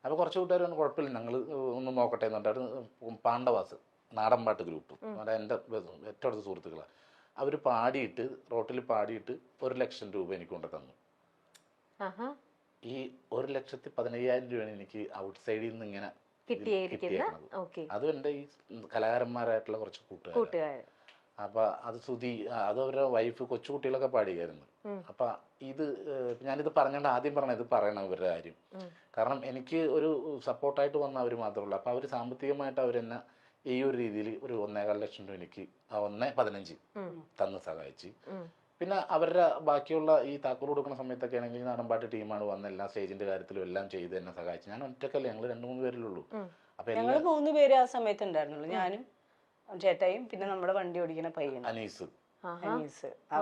അപ്പോൾ കുറച്ച് കൂട്ടുകാർ പറഞ്ഞു കുഴപ്പമില്ല, ഞങ്ങൾ ഒന്ന് നോക്കട്ടെ എന്ന് പറഞ്ഞിട്ട് പാണ്ഡവാസ് നാടൻപാട്ട് ഗ്രൂപ്പ് എൻ്റെ ഏറ്റവും അടുത്ത സുഹൃത്തുക്കളാണ്. അവർ പാടിയിട്ട് റോട്ടിൽ പാടിയിട്ട് 1,00,000 രൂപ എനിക്ക് കൊണ്ട് തന്നു. ഈ 1,15,000 രൂപയാണ് എനിക്ക് ഔട്ട് സൈഡിൽ നിന്ന് ഇങ്ങനെ കിട്ടിയേക്കുന്നത്. അതും എൻ്റെ ഈ കലാകാരന്മാരായിട്ടുള്ള കുറച്ച് കൂട്ടുകാർ. അപ്പൊ അത് സുധി, അത് അവരുടെ വൈഫ് കൊച്ചുകുട്ടികളൊക്കെ പാടിയായിരുന്നു. അപ്പൊ ഇത് ഞാനിത് പറഞ്ഞോണ്ട് ആദ്യം പറഞ്ഞത് പറയണം ഇവരുടെ കാര്യം. കാരണം എനിക്ക് ഒരു സപ്പോർട്ടായിട്ട് വന്ന അവർ മാത്രമേ ഉള്ളൂ. അപ്പൊ അവർ സാമ്പത്തികമായിട്ട് അവരെന്നെ ഈ ഒരു രീതിയിൽ ഒരു 1,15,000 രൂപ എനിക്ക് 1,15,000 തന്ന് സഹായിച്ച്. പിന്നെ അവരുടെ ബാക്കിയുള്ള ഈ താക്കോൽ കൊടുക്കുന്ന സമയത്തൊക്കെ ആണെങ്കിൽ നാടൻപാട്ട് ടീമാണ് വന്ന എല്ലാ സ്റ്റേജിന്റെ കാര്യത്തിലും എല്ലാം ചെയ്ത് എന്നെ സഹായിച്ചു. ഞാൻ ഒറ്റക്കല്ലേ, ഞങ്ങൾ 2-3 പേരിലുള്ളൂ. അപ്പൊ ഞങ്ങൾ 3 പേര് ആ സമയത്ത് ഉണ്ടായിരുന്നുള്ളൂ. ഞാനും ചേട്ടായും പിന്നെ നമ്മുടെ വണ്ടി ഓടിക്കുന്ന പയ്യൻ അനീസ്.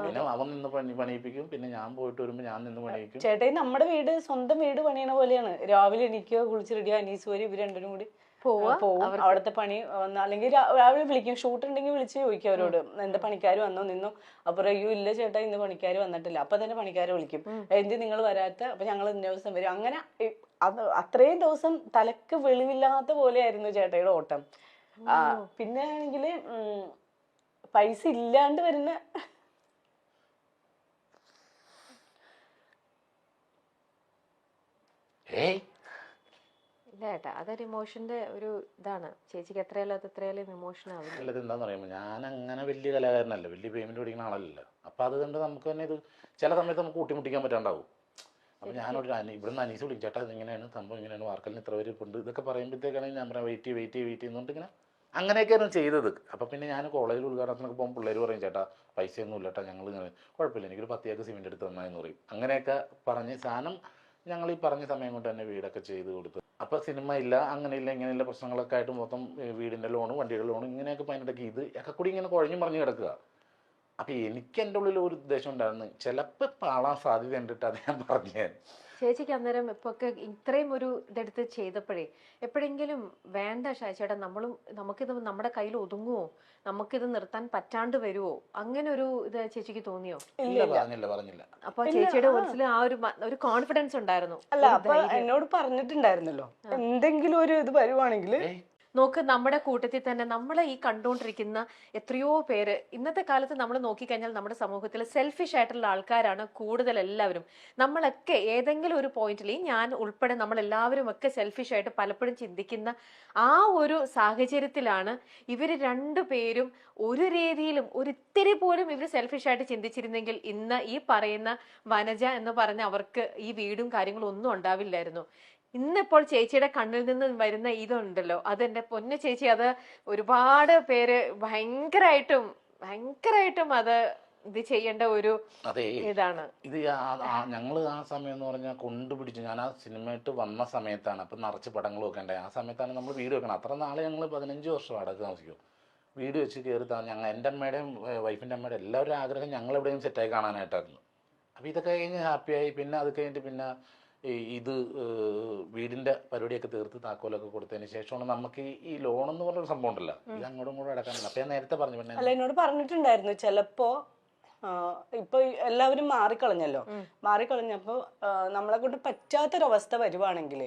പിന്നെ അവൻ നിന്ന് പണിയിപ്പിക്കും, പിന്നെ ഞാൻ പോയിട്ട് വരുമ്പോ ഞാൻ നിന്ന് പണിയിക്കും. ചേട്ടായി നമ്മുടെ വീട് സ്വന്തം വീട് പണിയണ പോലെയാണ്. രാവിലെ എനിക്കോ കുളിച്ച് റെഡിയോ അനീസ് വരും, ഇവർ രണ്ടും കൂടി പോവും. അവിടുത്തെ പണി വന്ന അല്ലെങ്കിൽ രാവിലെ വിളിക്കും, ഷൂട്ട് ഉണ്ടെങ്കിൽ വിളിച്ച് ചോദിക്കും അവരോട് എന്താ പണിക്കാർ വന്നോ നിന്നോ. അപ്പൊ അയ്യോ ഇല്ല ചേട്ടാ ഇന്ന് പണിക്കാർ വന്നിട്ടില്ല. അപ്പൊ തന്നെ പണിക്കാരെ വിളിക്കും, എന്ത് നിങ്ങൾ വരാത്ത, അപ്പൊ ഞങ്ങൾ ഇന്ന ദിവസം വരും. അങ്ങനെ അത് അത്രയും ദിവസം തലക്ക് വെളിവില്ലാത്ത പോലെയായിരുന്നു ചേട്ടായിയുടെ ഓട്ടം. പിന്നെ ആണെങ്കില് പൈസ ഇല്ലാണ്ട് വരുന്ന ഇല്ല ഏട്ടാ, അതൊരു ഇമോഷന്റെ ഒരു ഇതാണ്. ചേച്ചിക്ക് എത്രയാലും അത് എത്രയാലും ഇമോഷൻ ആവില്ല. എന്താന്ന് പറയുമ്പോൾ ഞാൻ അങ്ങനെ വലിയ കലാകാരനല്ല, വലിയ പേയ്മെന്റ് പഠിക്കുന്ന ആളല്ല. അപ്പൊ അത് കണ്ട് നമുക്ക് തന്നെ ഇത് ചില സമയത്ത് നമുക്ക് കൂട്ടിമുട്ടിക്കാൻ പറ്റാണ്ടാവും. അപ്പൊ ഞാനൊരു ഇവിടുന്ന് അനീസ് വിളിക്കും, ചേട്ടാ ഇങ്ങനെയാണ് സംഭവം, ഇങ്ങനെയാണ് വാർക്കലിന് ഇത്ര പേര് ഉണ്ട്, ഇതൊക്കെ പറയുമ്പോഴത്തേക്കാണെങ്കിൽ ഞാൻ പറയാം വെയിറ്റ് ചെയ്യുന്നുണ്ട് ഇങ്ങനെ. അങ്ങനെയൊക്കെയാണ് ചെയ്തത്. അപ്പൊ പിന്നെ ഞാൻ കോളേജിൽ ഉദ്ഘാടനത്തിനൊക്കെ പോകുമ്പോൾ പിള്ളേർ പറയും, ചേട്ടാ പൈസയൊന്നും ഇല്ലട്ടാ, ഞങ്ങൾ ഇങ്ങനെ കുഴപ്പമില്ല എനിക്കൊരു 10 ഏക്കർ സിമെന്റ് എടുത്ത് തന്നാന്ന് പറയും. അങ്ങനെയൊക്കെ പറഞ്ഞ് സാധനം ഞങ്ങൾ ഈ പറഞ്ഞ സമയം കൊണ്ട് തന്നെ വീടൊക്കെ ചെയ്ത് കൊടുത്തു. അപ്പൊ സിനിമ ഇല്ല, അങ്ങനെയില്ല, ഇങ്ങനെയുള്ള പ്രശ്നങ്ങളൊക്കെ ആയിട്ട് മൊത്തം വീടിന്റെ ലോണ്, വണ്ടിയുടെ ലോണ്, ഇങ്ങനെയൊക്കെ പതിനെട്ടൊക്കെ ഇത് ഒക്കെ കൂടി ഇങ്ങനെ കുഴഞ്ഞു മറിഞ്ഞ് കിടക്കുക. അപ്പൊ എനിക്ക് എൻ്റെ ഉള്ളിൽ ഒരു ഉദ്ദേശം ഉണ്ടായിരുന്നു, ചിലപ്പോൾ പാളാൻ സാധ്യത ഉണ്ടിട്ട് അത് ഞാൻ പറഞ്ഞു. ചേച്ചിക്ക് അന്നേരം ഇപ്പൊ ഒക്കെ ഇത്രയും ഒരു ഇതെടുത്ത് ചെയ്തപ്പോഴേ എപ്പോഴെങ്കിലും വേണ്ട ചേട്ടാ നമുക്കിത് നമ്മുടെ കയ്യിൽ ഒതുങ്ങുവോ, നമുക്കിത് നിർത്താൻ പറ്റാണ്ട് വരുവോ, അങ്ങനെ ഒരു ഇത് ചേച്ചിക്ക് തോന്നിയോ? പറഞ്ഞില്ല. അപ്പൊ ചേച്ചിയുടെ മനസ്സിൽ ആ ഒരു കോൺഫിഡൻസ് ഉണ്ടായിരുന്നു. അല്ല അപ്പൊ എന്നോട് പറഞ്ഞിട്ടുണ്ടായിരുന്നല്ലോ എന്തെങ്കിലും ഒരു ഇത് വരുവാണെങ്കിൽ. നോക്ക്, നമ്മുടെ കൂട്ടത്തിൽ തന്നെ നമ്മളെ ഈ കണ്ടുകൊണ്ടിരിക്കുന്ന എത്രയോ പേര് ഇന്നത്തെ കാലത്ത് നമ്മൾ നോക്കിക്കഴിഞ്ഞാൽ നമ്മുടെ സമൂഹത്തിൽ സെൽഫിഷ് ആയിട്ടുള്ള ആൾക്കാരാണ് കൂടുതൽ. എല്ലാവരും നമ്മളൊക്കെ ഏതെങ്കിലും ഒരു പോയിന്റിൽ, ഞാൻ ഉൾപ്പെടെ നമ്മളെല്ലാവരും ഒക്കെ സെൽഫിഷ് ആയിട്ട് പലപ്പോഴും ചിന്തിക്കുന്ന ആ ഒരു സാഹചര്യത്തിലാണ് ഇവര് രണ്ടുപേരും ഒരു രീതിയിലും ഒരിത്തിരി പോലും ഇവർ സെൽഫിഷ് ആയിട്ട് ചിന്തിച്ചിരുന്നെങ്കിൽ ഇന്ന് ഈ പറയുന്ന വനജ എന്ന് പറഞ്ഞ അവർക്ക് ഈ വീടും കാര്യങ്ങളും ഒന്നും ഉണ്ടാവില്ലായിരുന്നു. ഇന്നിപ്പോൾ ചേച്ചിയുടെ കണ്ണിൽ നിന്ന് വരുന്ന ഇതുണ്ടല്ലോ, അതെന്റെ പൊന്നു ചേച്ചി, അത് ഒരുപാട് പേര് ഭയങ്കരമായിട്ടും അത് ഇത് ചെയ്യേണ്ട ഒരു ഇതാണ്. ഇത് ഞങ്ങള് ആ സമയം എന്ന് പറഞ്ഞാൽ കൊണ്ടുപിടിച്ചു. ഞാൻ ആ സിനിമയായിട്ട് വന്ന സമയത്താണ്. അപ്പൊ നിറച്ച് പടങ്ങൾ വെക്കണ്ടേ, ആ സമയത്താണ് നമ്മൾ വീട് വെക്കണം. അത്ര നാളെ ഞങ്ങൾ 15 വർഷം അടക്കം താമസിക്കും. വീട് വെച്ച് കയറി ഞങ്ങൾ എൻ്റെ അമ്മയുടെയും വൈഫിൻ്റെ അമ്മയുടെ എല്ലാവരും ആഗ്രഹം ഞങ്ങൾ എവിടെയും സെറ്റായി കാണാനായിട്ടായിരുന്നു. അപ്പൊ ഇതൊക്കെ കഴിഞ്ഞ് ഹാപ്പിയായി. പിന്നെ അത് കഴിഞ്ഞിട്ട് പിന്നെ ഇത് വീടിന്റെ പരിപാടിയൊക്കെ തീർത്ത് താക്കോലൊക്കെ കൊടുത്തതിന് ശേഷമാണ് നമുക്ക് ഈ ലോൺ എന്ന് പറഞ്ഞൊരു സംഭവം ഉണ്ടല്ലോ, ഇത് അങ്ങോട്ടും ഇങ്ങോട്ടും അടക്കാനില്ല. അപ്പൊ ഞാൻ നേരത്തെ പറഞ്ഞു. പിന്നെ അല്ല എന്നോട് പറഞ്ഞിട്ടുണ്ടായിരുന്നു ചിലപ്പോ ഇപ്പൊ എല്ലാവരും മാറിക്കളഞ്ഞപ്പോ നമ്മളെ കൊണ്ട് പറ്റാത്തൊരവസ്ഥ വരുവാണെങ്കിൽ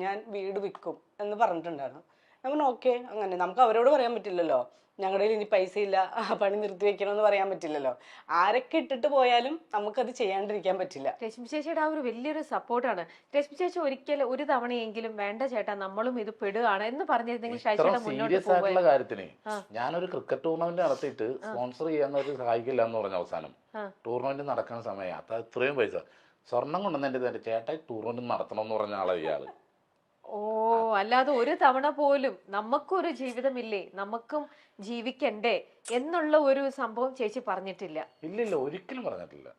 ഞാൻ വീട് വിൽക്കും എന്ന് പറഞ്ഞിട്ടുണ്ടായിരുന്നു. നമ്മൾ ഓക്കെ, അങ്ങനെ നമുക്ക് അവരോട് പറയാൻ പറ്റില്ലല്ലോ ഞങ്ങളുടെ കയ്യിൽ ഇനി പൈസ ഇല്ല, പണി നിർത്തി വെക്കണമെന്ന് പറയാൻ പറ്റില്ലല്ലോ. ആരൊക്കെ ഇട്ടിട്ട് പോയാലും നമുക്കത് ചെയ്യാണ്ടിരിക്കാൻ പറ്റില്ല. രശ്മി ചേച്ചിയുടെ ആ ഒരു വലിയൊരു സപ്പോർട്ടാണ്. രശ്മി ചേച്ചി ഒരിക്കലും ഒരു തവണയെങ്കിലും വേണ്ട ചേട്ടാ നമ്മളും ഇത് പെടുകയാണ് എന്ന് പറഞ്ഞിരുന്നെങ്കിൽ സീരിയസ് ആയിട്ടുള്ള കാര്യത്തിന് ഞാനൊരു ക്രിക്കറ്റ് ടൂർണമെന്റ് നടത്തിയിട്ട് സ്പോൺസർ ചെയ്യാൻ ഒരു സഹായിക്കില്ല എന്ന് പറഞ്ഞ അവസാനം ടൂർണമെന്റ് നടക്കുന്ന സമയം അത് ഇത്രയും പൈസ സ്വർണം കൊണ്ടുവന്നെ ചേട്ടായി ടൂർണമെന്റ് നടത്തണം എന്ന് പറഞ്ഞ ആളെ ഇയാള്. ഓ, അല്ലാതെ ഒരു തവണ പോലും നമുക്കൊരു ജീവിതമില്ലേ, നമുക്കും ജീവിക്കണ്ടേ എന്നുള്ള ഒരു സംഭവം ചേച്ചി പറഞ്ഞിട്ടില്ല? ഇല്ലില്ല, ഒരിക്കലും പറഞ്ഞിട്ടില്ല.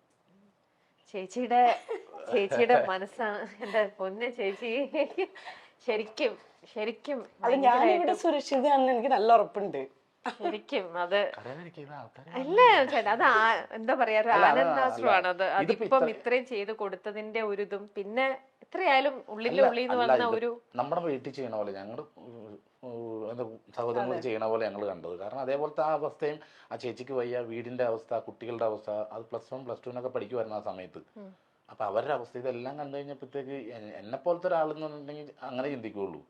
ചേച്ചിയുടെ മനസ്സാണ് എന്റെ പൊന്ന് ചേച്ചി. ശരിക്കും അത് ഞാനിവിടെ സുരക്ഷിതമാണെന്ന് എനിക്ക് നല്ല ഉറപ്പുണ്ട്. ശരിക്കും അത് അല്ല ചേട്ടാ, അത് എന്താ പറയാ, ആനന്ദാശ്രമാണ് അത്. അതിപ്പം ഇത്രയും ചെയ്ത് കൊടുത്തതിന്റെ ഒരു ഇതും പിന്നെ എത്രയായാലും ഉള്ളിൽ വന്ന ഒരു നമ്മുടെ വീട്ടിൽ ചെയ്യണ പോലെ ഞങ്ങളുടെ സഹോദരങ്ങൾ ചെയ്യണ പോലെ ഞങ്ങൾ കണ്ടത്. കാരണം അതേപോലത്തെ ആ അവസ്ഥയും ആ ചേച്ചിക്ക് വയ്യ, വീടിന്റെ അവസ്ഥ, കുട്ടികളുടെ അവസ്ഥ, അത് +1 +2 പഠിക്കുമായിരുന്നു ആ സമയത്ത്. അപ്പം അവരുടെ അവസ്ഥ ഇതെല്ലാം കണ്ടു കഴിഞ്ഞപ്പോഴത്തേക്ക് എന്നെ പോലത്തെ ഒരാളെന്നുണ്ടെങ്കിൽ അങ്ങനെ ചിന്തിക്കുകയുള്ളൂ.